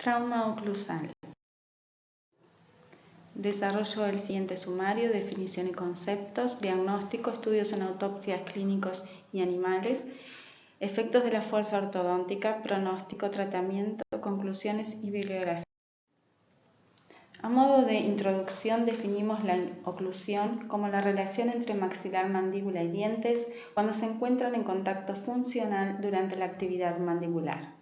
Trauma oclusal. Desarrollo del siguiente sumario, definición y conceptos, diagnóstico, estudios en autopsias clínicos y animales, efectos de la fuerza ortodóntica, pronóstico, tratamiento, conclusiones y bibliografía. A modo de introducción definimos la oclusión como la relación entre maxilar, mandíbula y dientes cuando se encuentran en contacto funcional durante la actividad mandibular.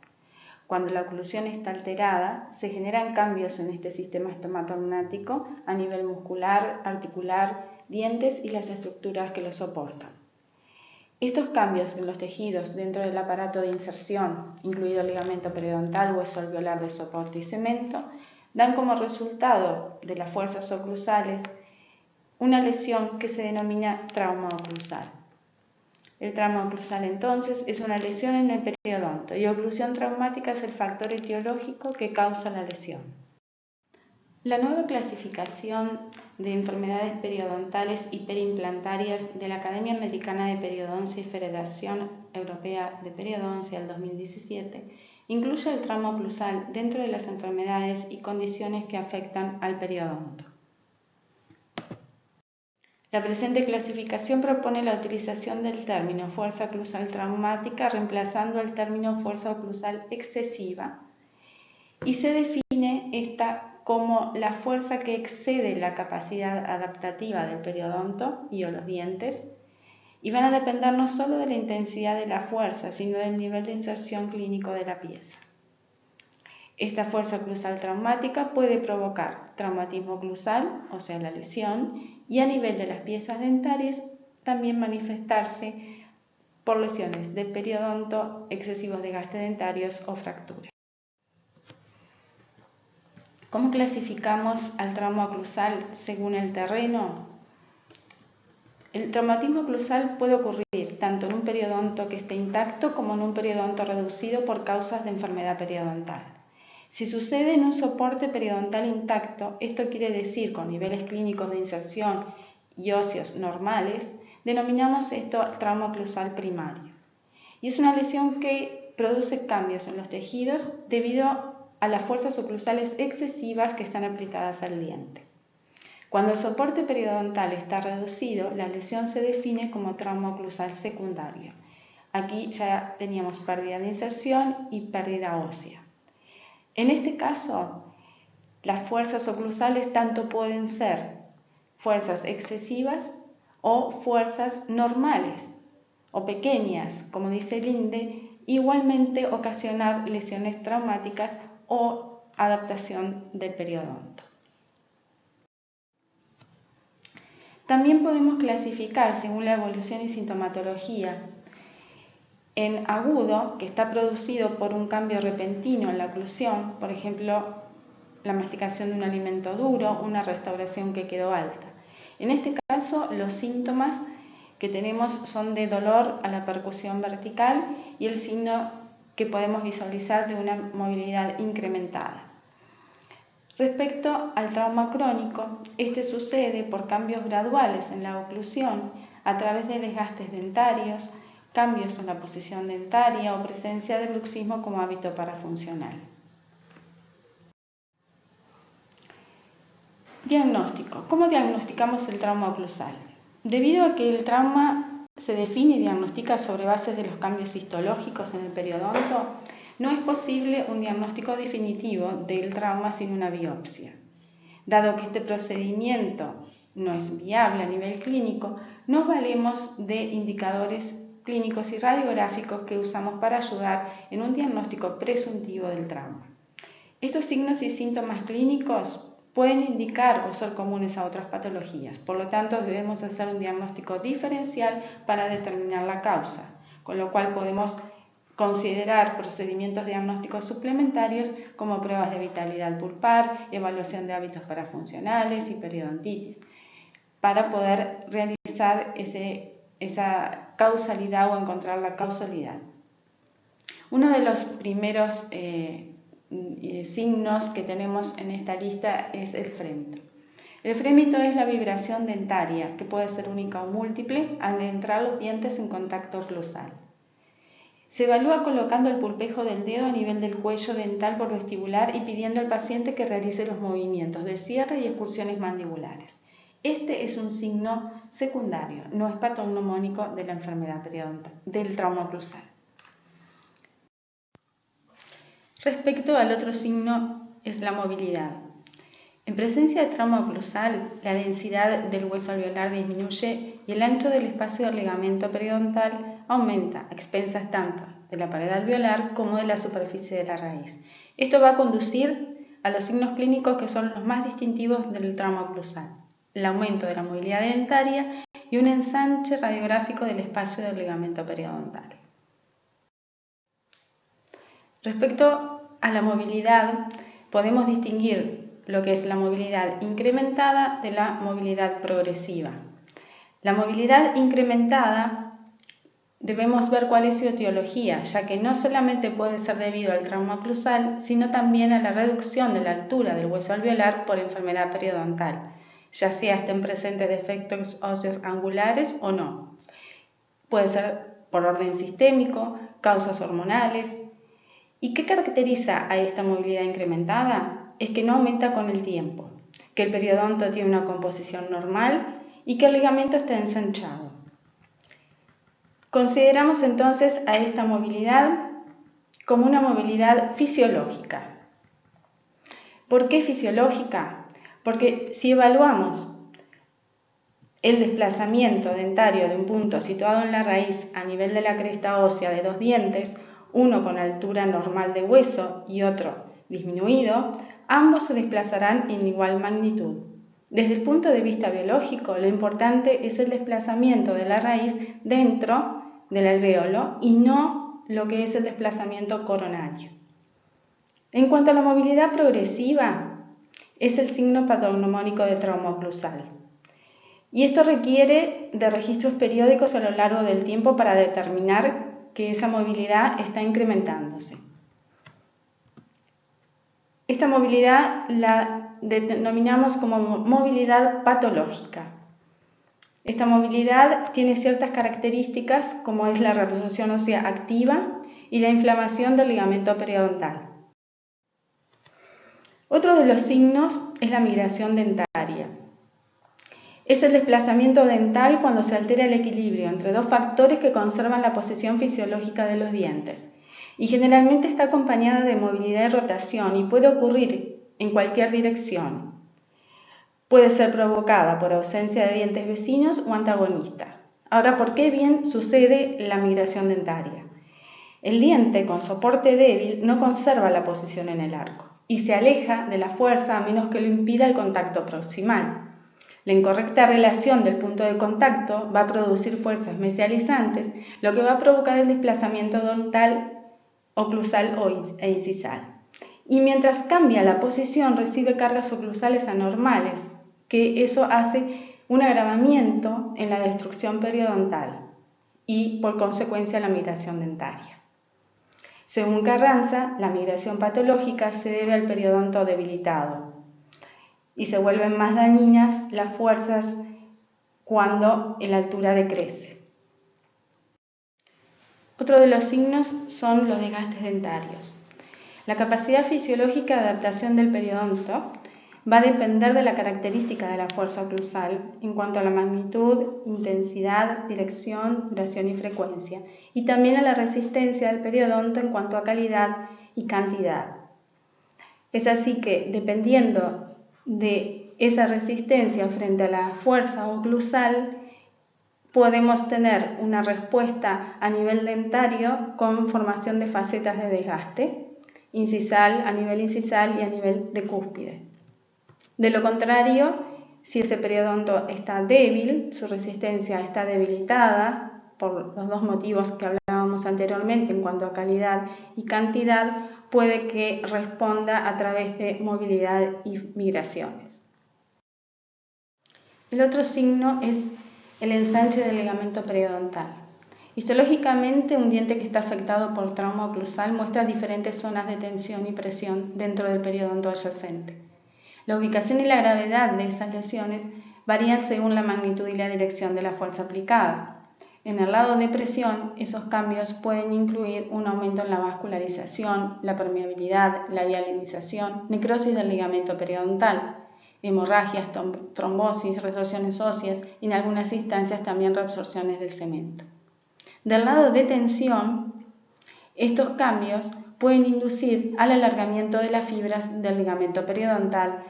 Cuando la oclusión está alterada, se generan cambios en este sistema estomatognático a nivel muscular, articular, dientes y las estructuras que lo soportan. Estos cambios en los tejidos dentro del aparato de inserción, incluido el ligamento periodontal, hueso alveolar de soporte y cemento, dan como resultado de las fuerzas oclusales una lesión que se denomina trauma oclusal. El trauma oclusal entonces es una lesión en el periodonto y oclusión traumática es el factor etiológico que causa la lesión. La nueva clasificación de enfermedades periodontales y periimplantarias de la Academia Americana de Periodoncia y Federación Europea de Periodoncia del 2017 incluye el trauma oclusal dentro de las enfermedades y condiciones que afectan al periodonto. La presente clasificación propone la utilización del término fuerza oclusal traumática reemplazando el término fuerza oclusal excesiva y se define esta como la fuerza que excede la capacidad adaptativa del periodonto y o los dientes y van a depender no solo de la intensidad de la fuerza, sino del nivel de inserción clínico de la pieza. Esta fuerza oclusal traumática puede provocar traumatismo oclusal, o sea, la lesión, y a nivel de las piezas dentarias también manifestarse por lesiones de periodonto, excesivos desgastes dentarios o fracturas. ¿Cómo clasificamos al trauma oclusal según el terreno? El traumatismo oclusal puede ocurrir tanto en un periodonto que esté intacto como en un periodonto reducido por causas de enfermedad periodontal. Si sucede en un soporte periodontal intacto, esto quiere decir con niveles clínicos de inserción y óseos normales, denominamos esto trauma oclusal primario. Y es una lesión que produce cambios en los tejidos debido a las fuerzas oclusales excesivas que están aplicadas al diente. Cuando el soporte periodontal está reducido, la lesión se define como trauma oclusal secundario. Aquí ya teníamos pérdida de inserción y pérdida ósea. En este caso, las fuerzas oclusales tanto pueden ser fuerzas excesivas o fuerzas normales o pequeñas, como dice el INDE, igualmente ocasionar lesiones traumáticas o adaptación del periodonto. También podemos clasificar según la evolución y sintomatología en agudo, que está producido por un cambio repentino en la oclusión, por ejemplo, la masticación de un alimento duro, una restauración que quedó alta. En este caso, los síntomas que tenemos son de dolor a la percusión vertical y el signo que podemos visualizar de una movilidad incrementada. Respecto al trauma crónico, este sucede por cambios graduales en la oclusión a través de desgastes dentarios, cambios en la posición dentaria o presencia de bruxismo como hábito parafuncional. Diagnóstico. ¿Cómo diagnosticamos el trauma oclusal? Debido a que el trauma se define y diagnostica sobre bases de los cambios histológicos en el periodonto, no es posible un diagnóstico definitivo del trauma sin una biopsia. Dado que este procedimiento no es viable a nivel clínico, nos valemos de indicadores clínicos y radiográficos que usamos para ayudar en un diagnóstico presuntivo del trauma. Estos signos y síntomas clínicos pueden indicar o ser comunes a otras patologías, por lo tanto debemos hacer un diagnóstico diferencial para determinar la causa, con lo cual podemos considerar procedimientos diagnósticos suplementarios como pruebas de vitalidad pulpar, evaluación de hábitos parafuncionales y periodontitis, para poder realizar esa causalidad o encontrar la causalidad. Uno de los primeros signos que tenemos en esta lista es el frémito. El frémito es la vibración dentaria, que puede ser única o múltiple al entrar los dientes en contacto oclusal. Se evalúa colocando el pulpejo del dedo a nivel del cuello dental por vestibular y pidiendo al paciente que realice los movimientos de cierre y excursiones mandibulares. Este es un signo secundario, no es patognomónico de la enfermedad periodontal, del trauma oclusal. Respecto al otro signo es la movilidad. En presencia de trauma oclusal, la densidad del hueso alveolar disminuye y el ancho del espacio del ligamento periodontal aumenta a expensas tanto de la pared alveolar como de la superficie de la raíz. Esto va a conducir a los signos clínicos que son los más distintivos del trauma oclusal: el aumento de la movilidad dentaria y un ensanche radiográfico del espacio del ligamento periodontal. Respecto a la movilidad, podemos distinguir lo que es la movilidad incrementada de la movilidad progresiva. La movilidad incrementada debemos ver cuál es su etiología, ya que no solamente puede ser debido al trauma oclusal, sino también a la reducción de la altura del hueso alveolar por enfermedad periodontal, ya sea estén presentes defectos óseos angulares o no. Puede ser por orden sistémico, causas hormonales. ¿Y qué caracteriza a esta movilidad incrementada? Es que no aumenta con el tiempo, que el periodonto tiene una composición normal y que el ligamento está ensanchado. Consideramos entonces a esta movilidad como una movilidad fisiológica. ¿Por qué fisiológica? Porque si evaluamos el desplazamiento dentario de un punto situado en la raíz a nivel de la cresta ósea de dos dientes, uno con altura normal de hueso y otro disminuido, ambos se desplazarán en igual magnitud. Desde el punto de vista biológico, lo importante es el desplazamiento de la raíz dentro del alvéolo y no lo que es el desplazamiento coronario. En cuanto a la movilidad progresiva, es el signo patognomónico de trauma oclusal. Y esto requiere de registros periódicos a lo largo del tiempo para determinar que esa movilidad está incrementándose. Esta movilidad la denominamos como movilidad patológica. Esta movilidad tiene ciertas características como es la reabsorción ósea activa y la inflamación del ligamento periodontal. Otro de los signos es la migración dentaria. Es el desplazamiento dental cuando se altera el equilibrio entre dos factores que conservan la posición fisiológica de los dientes. Y generalmente está acompañada de movilidad y rotación y puede ocurrir en cualquier dirección. Puede ser provocada por ausencia de dientes vecinos o antagonistas. Ahora, ¿por qué bien sucede la migración dentaria? El diente con soporte débil no conserva la posición en el arco y se aleja de la fuerza a menos que lo impida el contacto proximal. La incorrecta relación del punto de contacto va a producir fuerzas mesializantes, lo que va a provocar el desplazamiento dental oclusal e incisal. Y mientras cambia la posición, recibe cargas oclusales anormales, que eso hace un agravamiento en la destrucción periodontal y, por consecuencia, la migración dentaria. Según Carranza, la migración patológica se debe al periodonto debilitado y se vuelven más dañinas las fuerzas cuando la altura decrece. Otro de los signos son los desgastes dentarios. La capacidad fisiológica de adaptación del periodonto va a depender de la característica de la fuerza oclusal en cuanto a la magnitud, intensidad, dirección, duración y frecuencia, y también a la resistencia del periodonto en cuanto a calidad y cantidad. Es así que, dependiendo de esa resistencia frente a la fuerza oclusal, podemos tener una respuesta a nivel dentario con formación de facetas de desgaste, incisal, a nivel incisal y a nivel de cúspide. De lo contrario, si ese periodonto está débil, su resistencia está debilitada por los dos motivos que hablábamos anteriormente en cuanto a calidad y cantidad, puede que responda a través de movilidad y migraciones. El otro signo es el ensanche del ligamento periodontal. Histológicamente, un diente que está afectado por trauma oclusal muestra diferentes zonas de tensión y presión dentro del periodonto adyacente. La ubicación y la gravedad de esas lesiones varían según la magnitud y la dirección de la fuerza aplicada. En el lado de presión, esos cambios pueden incluir un aumento en la vascularización, la permeabilidad, la hialinización, necrosis del ligamento periodontal, hemorragias, trombosis, resorciones óseas y en algunas instancias también reabsorciones del cemento. Del lado de tensión, estos cambios pueden inducir al alargamiento de las fibras del ligamento periodontal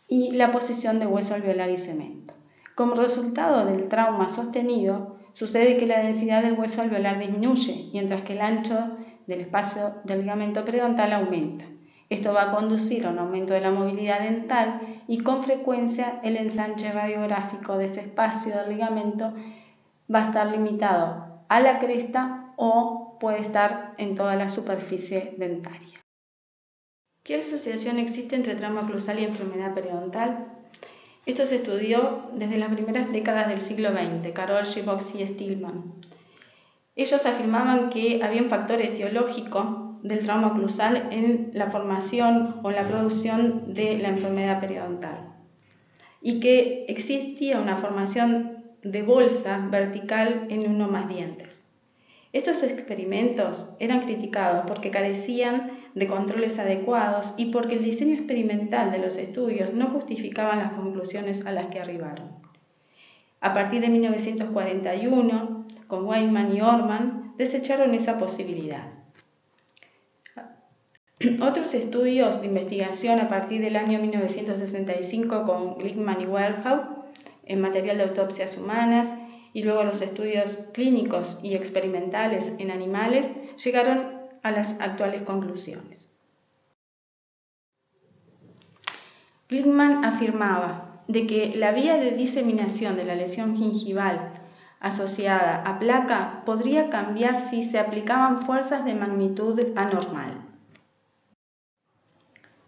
y la posición de hueso alveolar y cemento. Como resultado del trauma sostenido, sucede que la densidad del hueso alveolar disminuye, mientras que el ancho del espacio del ligamento periodontal aumenta. Esto va a conducir a un aumento de la movilidad dental y con frecuencia el ensanche radiográfico de ese espacio del ligamento va a estar limitado a la cresta o puede estar en toda la superficie dentaria. ¿Qué asociación existe entre trauma oclusal y enfermedad periodontal? Esto se estudió desde las primeras décadas del siglo XX, Carol, Box y Stillman. Ellos afirmaban que había un factor etiológico del trauma oclusal en la formación o la producción de la enfermedad periodontal y que existía una formación de bolsa vertical en uno o más dientes. Estos experimentos eran criticados porque carecían de controles adecuados y porque el diseño experimental de los estudios no justificaban las conclusiones a las que arribaron. A partir de 1941, con Weidman y Orman, desecharon esa posibilidad. Otros estudios de investigación a partir del año 1965 con Glickman y Werhau en material de autopsias humanas y luego los estudios clínicos y experimentales en animales llegaron a las actuales conclusiones. Glickman afirmaba de que la vía de diseminación de la lesión gingival asociada a placa podría cambiar si se aplicaban fuerzas de magnitud anormal.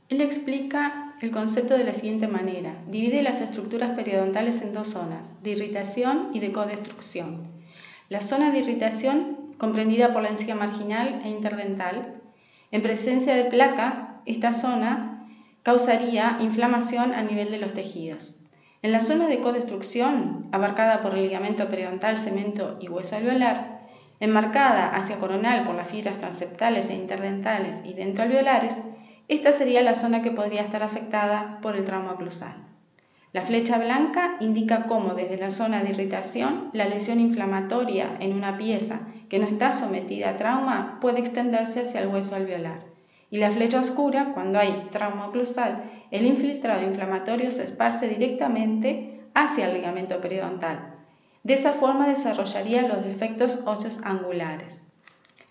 Él explica el concepto de la siguiente manera: divide las estructuras periodontales en dos zonas, de irritación y de codestrucción. La zona de irritación, comprendida por la encía marginal e interdental, en presencia de placa, esta zona causaría inflamación a nivel de los tejidos. En la zona de codestrucción, abarcada por el ligamento periodontal, cemento y hueso alveolar, enmarcada hacia coronal por las fibras transeptales e interdentales y dentoalveolares, esta sería la zona que podría estar afectada por el trauma oclusal. La flecha blanca indica cómo desde la zona de irritación la lesión inflamatoria en una pieza que no está sometida a trauma puede extenderse hacia el hueso alveolar. Y la flecha oscura, cuando hay trauma oclusal, el infiltrado inflamatorio se esparce directamente hacia el ligamento periodontal. De esa forma desarrollaría los defectos óseos angulares.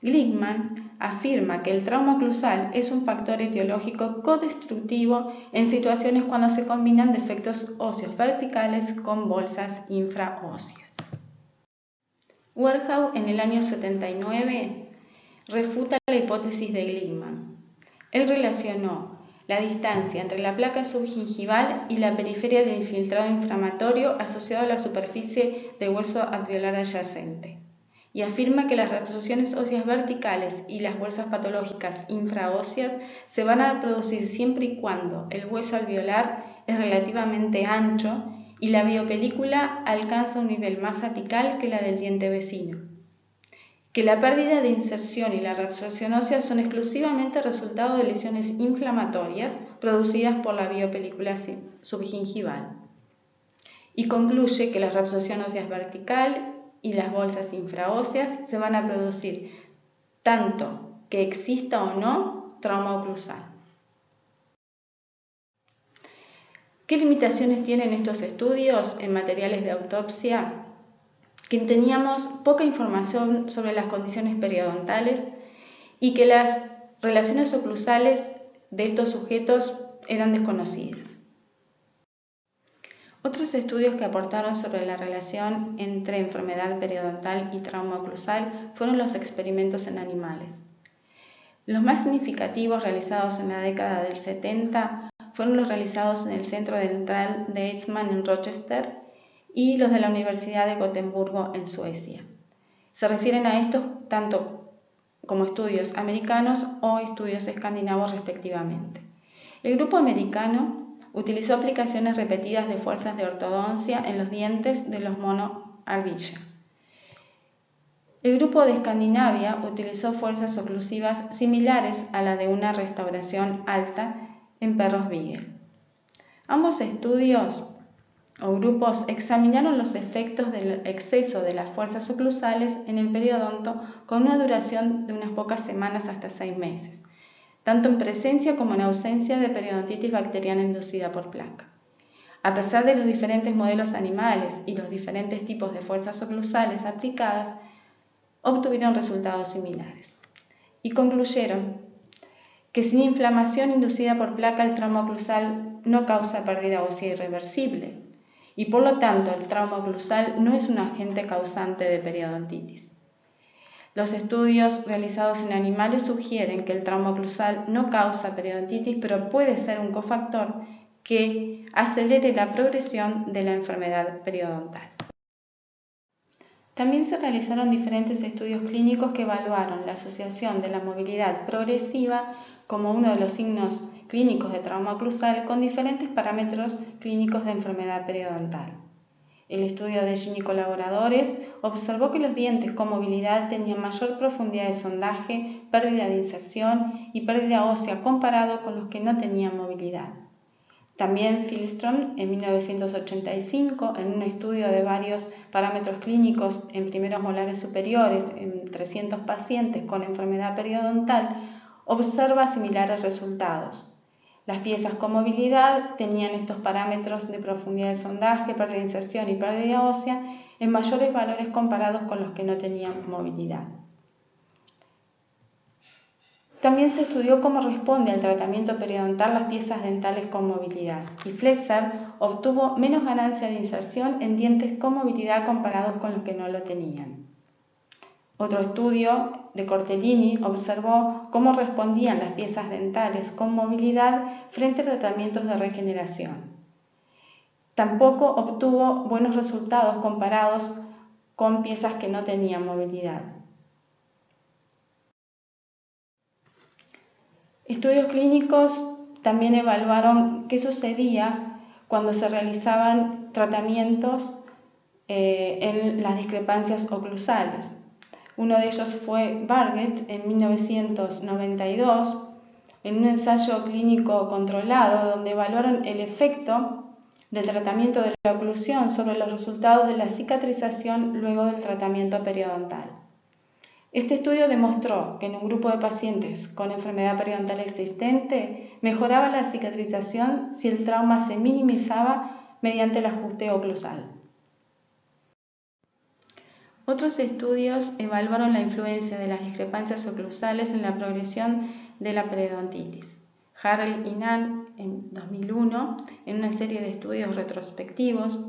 Glickman afirma que el trauma oclusal es un factor etiológico codestructivo en situaciones cuando se combinan defectos óseos verticales con bolsas infraóseas. Werhau en el año 79 refuta la hipótesis de Glickman. Él relacionó la distancia entre la placa subgingival y la periferia del infiltrado inflamatorio asociado a la superficie de hueso alveolar adyacente, y afirma que las reabsorciones óseas verticales y las bolsas patológicas infraóseas se van a producir siempre y cuando el hueso alveolar es relativamente ancho y la biopelícula alcanza un nivel más apical que la del diente vecino, que la pérdida de inserción y la reabsorción ósea son exclusivamente resultado de lesiones inflamatorias producidas por la biopelícula subgingival, y concluye que la reabsorción ósea vertical y las bolsas infraóseas se van a producir tanto que exista o no trauma oclusal. ¿Qué limitaciones tienen estos estudios en materiales de autopsia? Que teníamos poca información sobre las condiciones periodontales y que las relaciones oclusales de estos sujetos eran desconocidas. Otros estudios que aportaron sobre la relación entre enfermedad periodontal y trauma oclusal fueron los experimentos en animales. Los más significativos realizados en la década del 70 fueron los realizados en el Centro Dental de Eastman en Rochester y los de la Universidad de Gotemburgo en Suecia. Se refieren a estos tanto como estudios americanos o estudios escandinavos respectivamente. El grupo americano utilizó aplicaciones repetidas de fuerzas de ortodoncia en los dientes de los monos ardilla. El grupo de Escandinavia utilizó fuerzas oclusivas similares a la de una restauración alta en perros Beagle. Ambos estudios o grupos examinaron los efectos del exceso de las fuerzas oclusales en el periodonto con una duración de unas pocas semanas hasta 6 meses, tanto en presencia como en ausencia de periodontitis bacteriana inducida por placa. A pesar de los diferentes modelos animales y los diferentes tipos de fuerzas oclusales aplicadas, obtuvieron resultados similares y concluyeron que sin inflamación inducida por placa el trauma oclusal no causa pérdida ósea irreversible y por lo tanto el trauma oclusal no es un agente causante de periodontitis. Los estudios realizados en animales sugieren que el trauma oclusal no causa periodontitis, pero puede ser un cofactor que acelere la progresión de la enfermedad periodontal. También se realizaron diferentes estudios clínicos que evaluaron la asociación de la movilidad progresiva como uno de los signos clínicos de trauma oclusal con diferentes parámetros clínicos de enfermedad periodontal. El estudio de Gini y colaboradores observó que los dientes con movilidad tenían mayor profundidad de sondaje, pérdida de inserción y pérdida ósea comparado con los que no tenían movilidad. También Filstrom, en 1985, en un estudio de varios parámetros clínicos en primeros molares superiores en 300 pacientes con enfermedad periodontal, observa similares resultados. Las piezas con movilidad tenían estos parámetros de profundidad de sondaje, pérdida de inserción y pérdida ósea en mayores valores comparados con los que no tenían movilidad. También se estudió cómo responde al tratamiento periodontal las piezas dentales con movilidad, y Flexer obtuvo menos ganancia de inserción en dientes con movilidad comparados con los que no lo tenían. Otro estudio de Cortellini observó cómo respondían las piezas dentales con movilidad frente a tratamientos de regeneración. Tampoco obtuvo buenos resultados comparados con piezas que no tenían movilidad. Estudios clínicos también evaluaron qué sucedía cuando se realizaban tratamientos en las discrepancias oclusales. Uno de ellos fue Bargett en 1992, en un ensayo clínico controlado donde evaluaron el efecto del tratamiento de la oclusión sobre los resultados de la cicatrización luego del tratamiento periodontal. Este estudio demostró que en un grupo de pacientes con enfermedad periodontal existente mejoraba la cicatrización si el trauma se minimizaba mediante el ajuste oclusal. Otros estudios evaluaron la influencia de las discrepancias oclusales en la progresión de la periodontitis. Harrell y Nunn, en 2001, en una serie de estudios retrospectivos,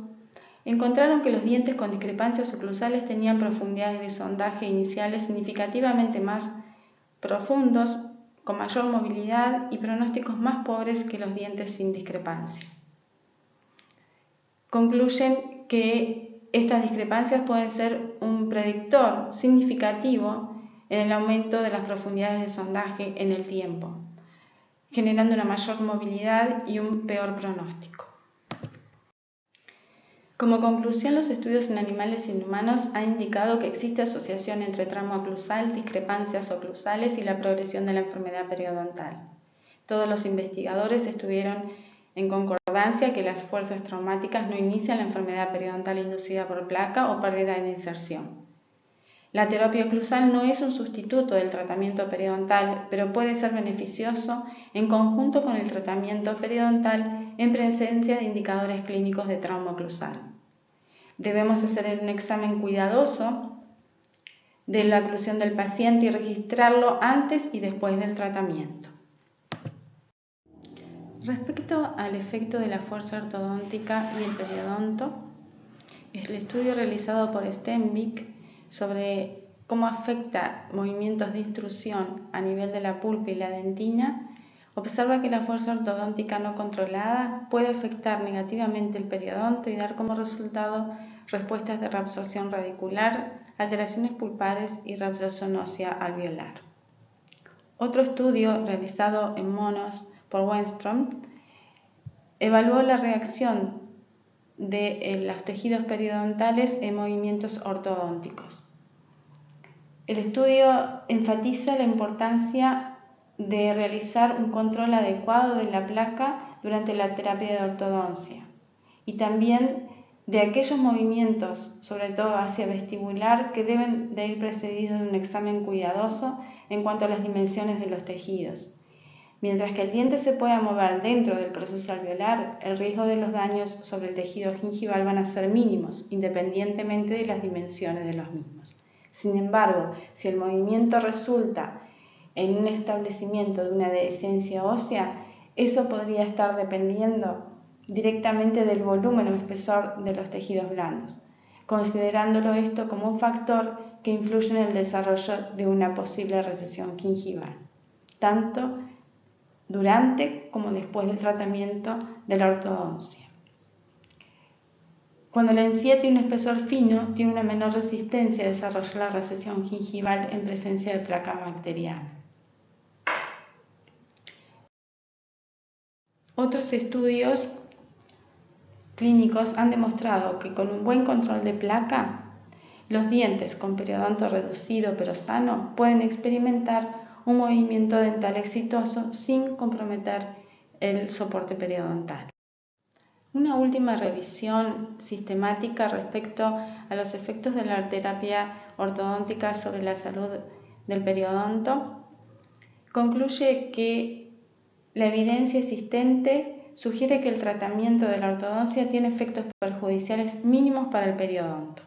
encontraron que los dientes con discrepancias oclusales tenían profundidades de sondaje iniciales significativamente más profundos, con mayor movilidad y pronósticos más pobres que los dientes sin discrepancia. Concluyen que estas discrepancias pueden ser un predictor significativo en el aumento de las profundidades de sondaje en el tiempo, generando una mayor movilidad y un peor pronóstico. Como conclusión, los estudios en animales y en humanos han indicado que existe asociación entre trauma oclusal, discrepancias oclusales y la progresión de la enfermedad periodontal. Todos los investigadores estuvieron en concordancia que las fuerzas traumáticas no inician la enfermedad periodontal inducida por placa o pérdida de inserción. La terapia oclusal no es un sustituto del tratamiento periodontal, pero puede ser beneficioso en conjunto con el tratamiento periodontal en presencia de indicadores clínicos de trauma oclusal. Debemos hacer un examen cuidadoso de la oclusión del paciente y registrarlo antes y después del tratamiento. Respecto al efecto de la fuerza ortodóntica y el periodonto, el estudio realizado por Stenvik sobre cómo afecta movimientos de intrusión a nivel de la pulpa y la dentina observa que la fuerza ortodóntica no controlada puede afectar negativamente el periodonto y dar como resultado respuestas de reabsorción radicular, alteraciones pulpares y reabsorción ósea alveolar. Otro estudio realizado en monos por Wenstrom evaluó la reacción de los tejidos periodontales en movimientos ortodónticos. El estudio enfatiza la importancia de realizar un control adecuado de la placa durante la terapia de ortodoncia y también de aquellos movimientos, sobre todo hacia vestibular, que deben de ir precedidos de un examen cuidadoso en cuanto a las dimensiones de los tejidos. Mientras que el diente se pueda mover dentro del proceso alveolar, el riesgo de los daños sobre el tejido gingival van a ser mínimos, independientemente de las dimensiones de los mismos. Sin embargo, si el movimiento resulta en un establecimiento de una dehiscencia ósea, eso podría estar dependiendo directamente del volumen o espesor de los tejidos blandos, considerándolo esto como un factor que influye en el desarrollo de una posible recesión gingival, tanto durante como después del tratamiento de la ortodoncia. Cuando la encía tiene un espesor fino, tiene una menor resistencia a desarrollar la recesión gingival en presencia de placa bacteriana. Otros estudios clínicos han demostrado que con un buen control de placa, los dientes con periodonto reducido pero sano pueden experimentar un movimiento dental exitoso sin comprometer el soporte periodontal. Una última revisión sistemática respecto a los efectos de la terapia ortodóntica sobre la salud del periodonto concluye que la evidencia existente sugiere que el tratamiento de la ortodoncia tiene efectos perjudiciales mínimos para el periodonto.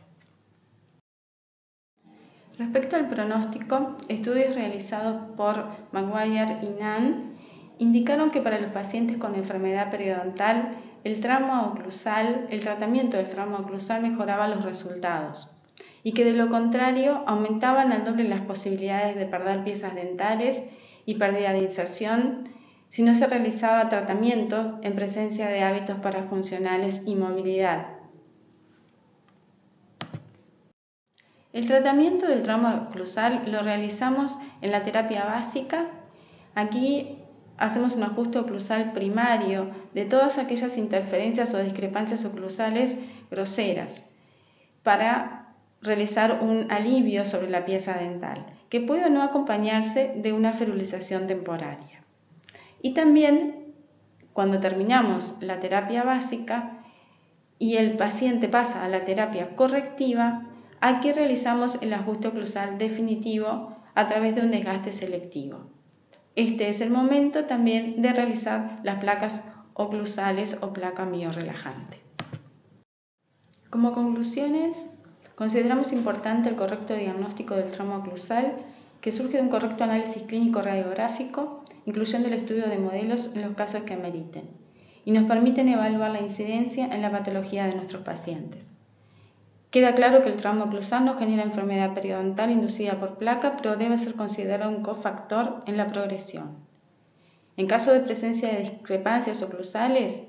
Respecto al pronóstico, estudios realizados por Maguire y Nunn indicaron que para los pacientes con enfermedad periodontal, el tratamiento del tramo oclusal mejoraba los resultados y que de lo contrario aumentaban al doble las posibilidades de perder piezas dentales y pérdida de inserción si no se realizaba tratamiento en presencia de hábitos parafuncionales y movilidad. El tratamiento del trauma oclusal lo realizamos en la terapia básica. Aquí hacemos un ajuste oclusal primario de todas aquellas interferencias o discrepancias oclusales groseras para realizar un alivio sobre la pieza dental, que puede o no acompañarse de una ferulización temporaria. Y también, cuando terminamos la terapia básica y el paciente pasa a la terapia correctiva, aquí realizamos el ajuste oclusal definitivo a través de un desgaste selectivo. Este es el momento también de realizar las placas oclusales o placa miorrelajante. Como conclusiones, consideramos importante el correcto diagnóstico del trauma oclusal, que surge de un correcto análisis clínico radiográfico, incluyendo el estudio de modelos en los casos que ameriten, y nos permiten evaluar la incidencia en la patología de nuestros pacientes. Queda claro que el trauma oclusal no genera enfermedad periodontal inducida por placa, pero debe ser considerado un cofactor en la progresión. En caso de presencia de discrepancias oclusales,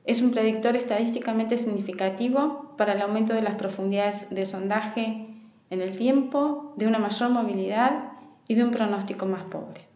es un predictor estadísticamente significativo para el aumento de las profundidades de sondaje en el tiempo, de una mayor movilidad y de un pronóstico más pobre.